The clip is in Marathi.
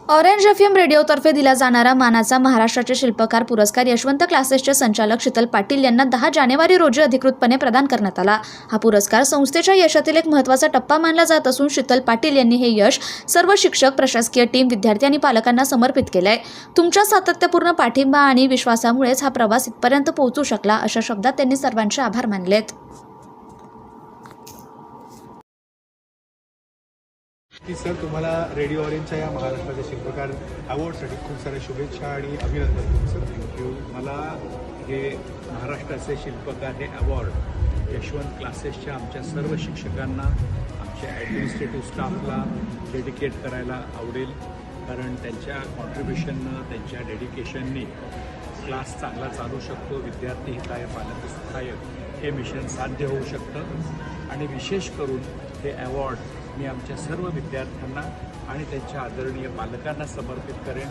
ऑरेंज एफएम रेडिओतर्फे दिला जाणारा मानाचा महाराष्ट्राचे शिल्पकार पुरस्कार यशवंत क्लासेसचे संचालक शीतल पाटील यांना 10 जानेवारी रोजी अधिकृतपणे प्रदान करण्यात आला। हा पुरस्कार संस्थेच्या यशातील एक महत्त्वाचा टप्पा मानला जात असून शीतल पाटील यांनी हे यश सर्व शिक्षक, प्रशासकीय टीम, विद्यार्थी आणि पालकांना समर्पित केलंय। तुमच्या सातत्यपूर्ण पाठिंबा आणि विश्वासामुळेच हा प्रवास इथपर्यंत पोहोचू शकला, अशा शब्दात त्यांनी सर्वांचे आभार मानलेत। की सर, तुम्हाला रेडिओ ऑरेंजच्या या महाराष्ट्राच्या शिल्पकार अवॉर्डसाठी खूप साऱ्या शुभेच्छा आणि अभिनंदन सर। थँक्यू। मला हे महाराष्ट्राचे शिल्पकार हे अवॉर्ड यशवंत क्लासेसच्या आमच्या सर्व शिक्षकांना, आमच्या ॲडमिनिस्ट्रेटिव्ह स्टाफला डेडिकेट करायला आवडेल, कारण त्यांच्या कॉन्ट्रीब्युशननं, त्यांच्या डेडिकेशननी क्लास चांगला चालू शकतो, विद्यार्थी हिताय, पालक सहाय्यक हे मिशन साध्य होऊ शकतं। आणि विशेष करून हे अवॉर्ड मी आमच्या सर्व विद्यार्थ्यांना आणि त्यांच्या आदरणीय पालकांना समर्पित करेन।